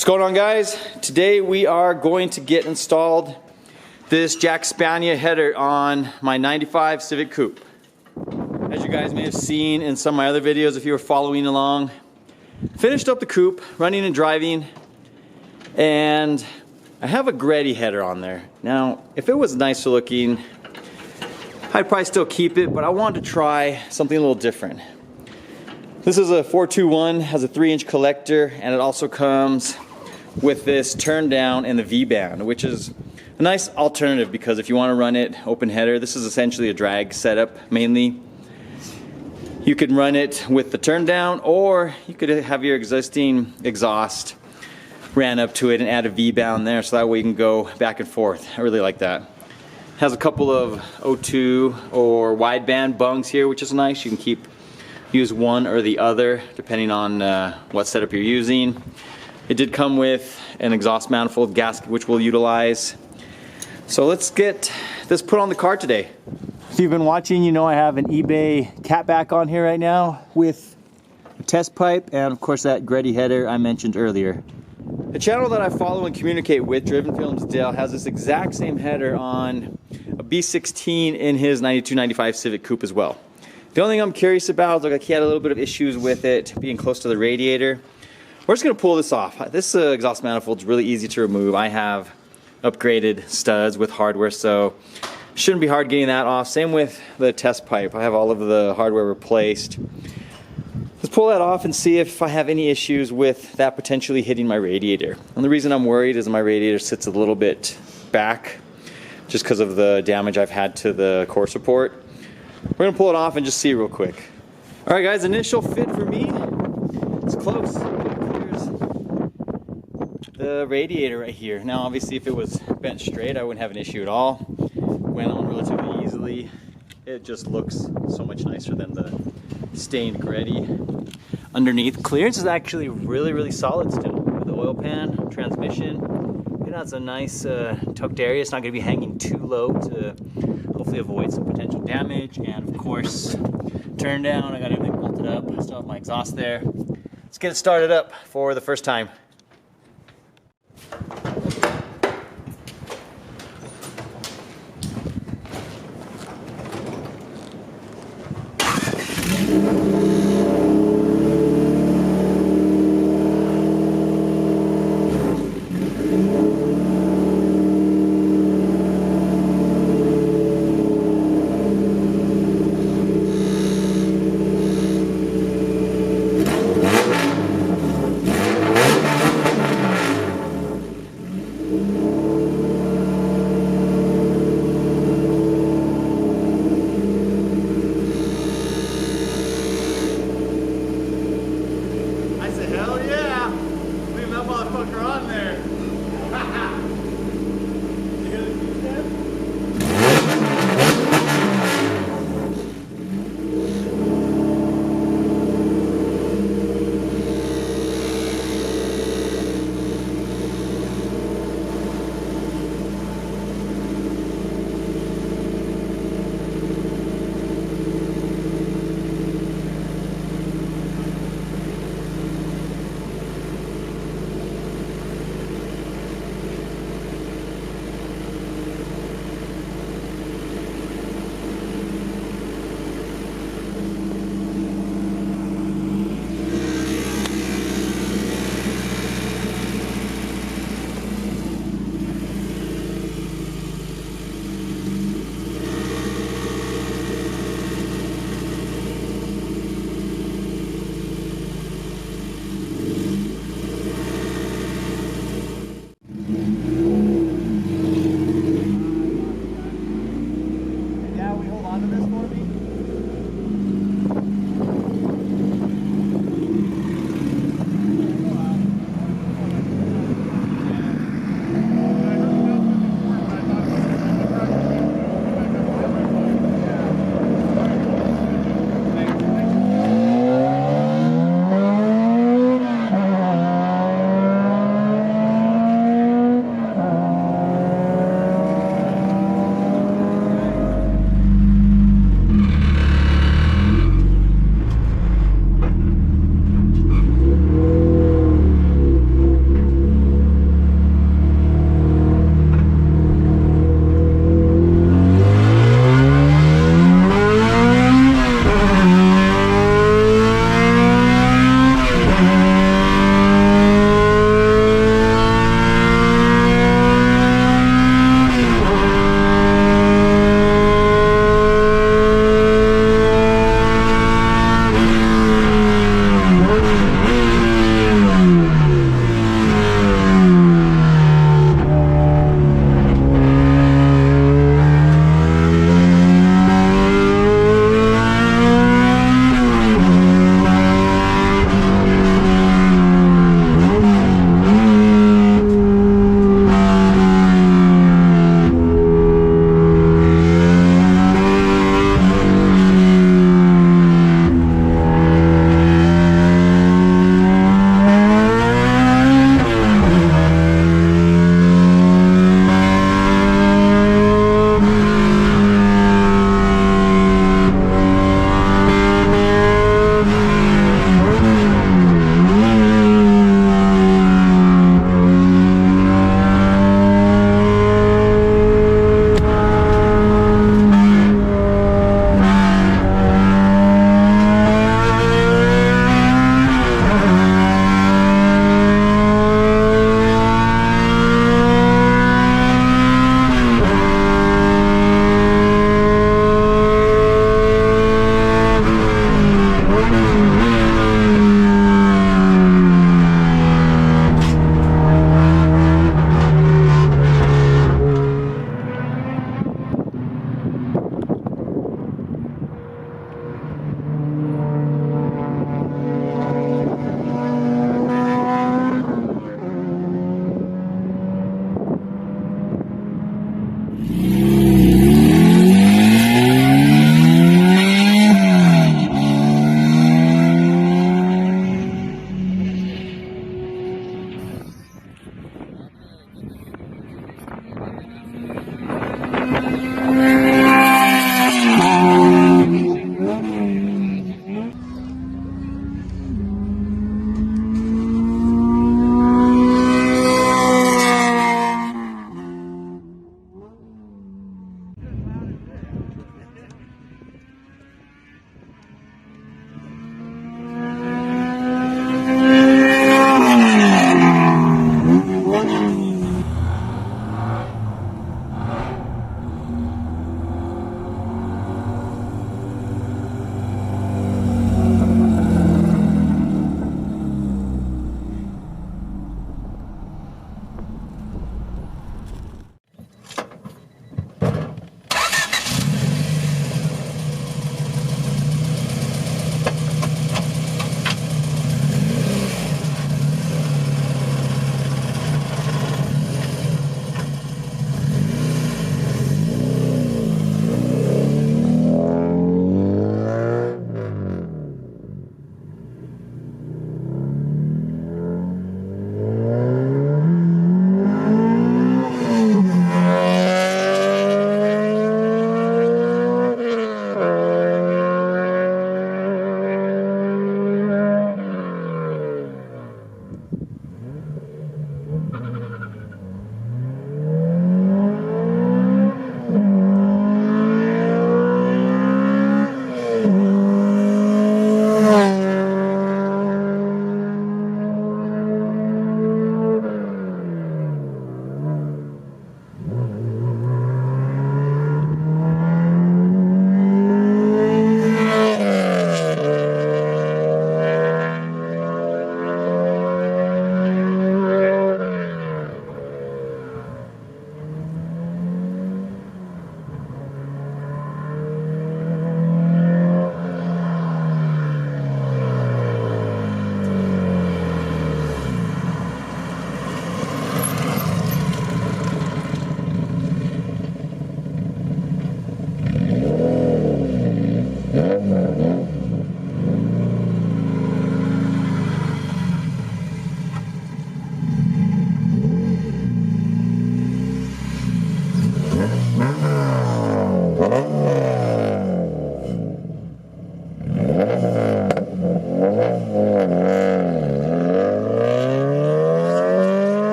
What's going on, guys? Today we are going to get installed this Jackspania header on my 95 Civic Coupe. As you guys may have seen in some of my other videos if you were following along, finished up the coupe, running and driving, and I have a Greddy header on there. Now, if it was nicer looking, I'd probably still keep it, but I wanted to try something a little different. This is a 421, has a 3-inch collector, and it also comes with this turn down and the V-band, which is a nice alternative because if you want to run it open header, this is essentially a drag setup mainly. You could run it with the turn down, or you could have your existing exhaust ran up to it and add a V-band there, so that way you can go back and forth. I really like that. Has a couple of O2 or wideband bungs here, which is nice. You can use one or the other depending on what setup you're using. It did come with an exhaust manifold gasket, which we'll utilize. So let's get this put on the car today. If you've been watching, you know I have an eBay catback on here right now with a test pipe and of course that Greddy header I mentioned earlier. The channel that I follow and communicate with, Driven Films Dale, has this exact same header on a B16 in his 92-95 Civic Coupe as well. The only thing I'm curious about is like he had a little bit of issues with it being close to the radiator. We're just going to pull this off. This exhaust manifold is really easy to remove. I have upgraded studs with hardware, so shouldn't be hard getting that off. Same with the test pipe. I have all of the hardware replaced. Let's pull that off and see if I have any issues with that potentially hitting my radiator. And the reason I'm worried is my radiator sits a little bit back just because of the damage I've had to the core support. We're going to pull it off and just see real quick. Alright guys, initial fit for me is close. There's the radiator right here. Now obviously if it was bent straight I wouldn't have an issue at all. Went on relatively easily. It just looks so much nicer than the stained Greddy. Underneath, clearance is actually really solid still. With the oil pan, transmission, it has a nice tucked area. It's not going to be hanging too low to hopefully avoid some potential damage. And of course, turn down, I got everything bolted up. I still have my exhaust there. Let's get it started up for the first time.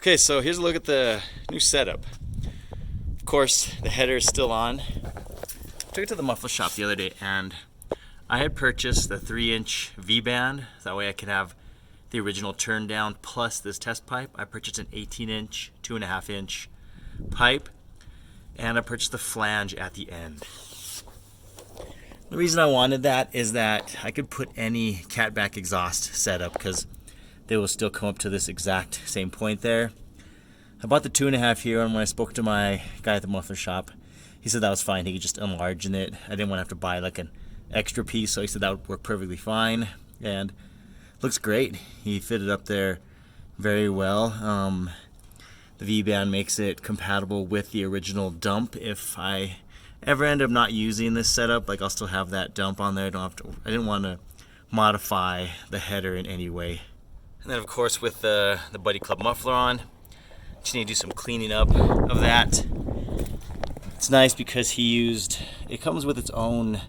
Okay, so here's a look at the new setup. Of course, the header is still on. Took it to the muffler shop the other day, and I had purchased the 3-inch V-band. That way I could have the original turn down plus this test pipe. I purchased an 18-inch, 2.5-inch pipe, and I purchased the flange at the end. The reason I wanted that is that I could put any catback exhaust setup because they will still come up to this exact same point there. I bought the 2.5 here, and when I spoke to my guy at the muffler shop, he said that was fine. He could just enlarge in it. I didn't want to have to buy like an extra piece, so he said that would work perfectly fine, and looks great. He fitted up there very well. The V-band makes it compatible with the original dump. If I ever end up not using this setup, like I'll still have that dump on there. I didn't want to modify the header in any way. And then of course with the Buddy Club muffler on, just need to do some cleaning up of that. It's nice because it comes with its own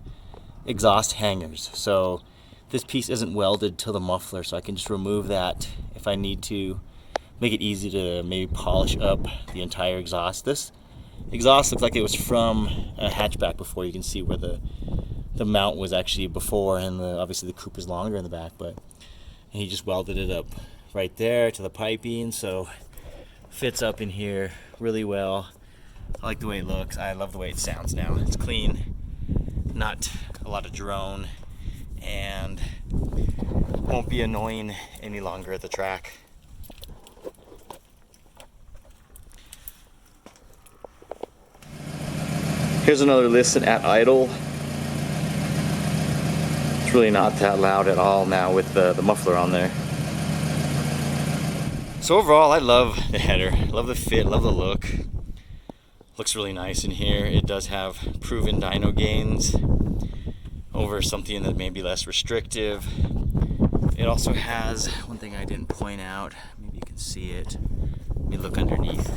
exhaust hangers, so this piece isn't welded to the muffler, so I can just remove that if I need to. Make it easy to maybe polish up the entire exhaust. This exhaust looks like it was from a hatchback before. You can see where the mount was actually before, and obviously the coupe is longer in the back, but he just welded it up right there to the piping, so fits up in here really well. I like the way it looks. I love the way it sounds now. It's clean, not a lot of drone, and won't be annoying any longer at the track. Here's another listen at idle. It's really not that loud at all now with the muffler on there. So overall, I love the header, love the fit, love the look. Looks really nice in here. It does have proven dyno gains over something that may be less restrictive. It also has one thing I didn't point out. Maybe you can see it. Let me look underneath.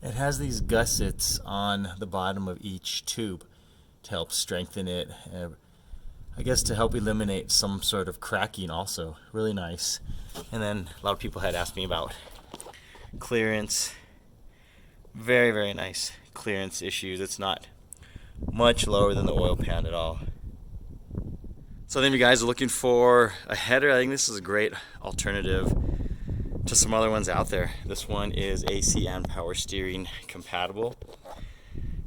It has these gussets on the bottom of each tube to help strengthen it. I guess to help eliminate some sort of cracking also. Really nice. And then a lot of people had asked me about clearance. Very, very nice clearance issues. It's not much lower than the oil pan at all. So then if you guys are looking for a header, I think this is a great alternative to some other ones out there. This one is AC and power steering compatible.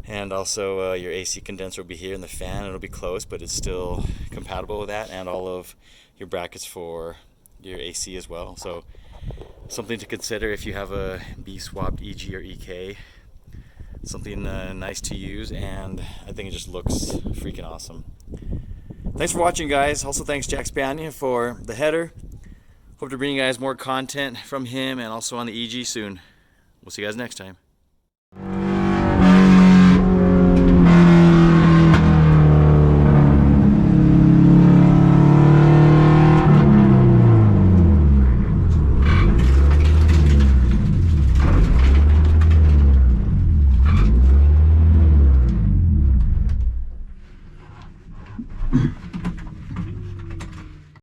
And also your AC condenser will be here in the fan. It'll be close, but it's still compatible with that, and all of your brackets for your AC as well. So something to consider if you have a B-swapped EG or EK. Something nice to use, and I think it just looks freaking awesome. Thanks for watching, guys. Also thanks Jackspania for the header. Hope to bring you guys more content from him and also on the EG soon. We'll see you guys next time.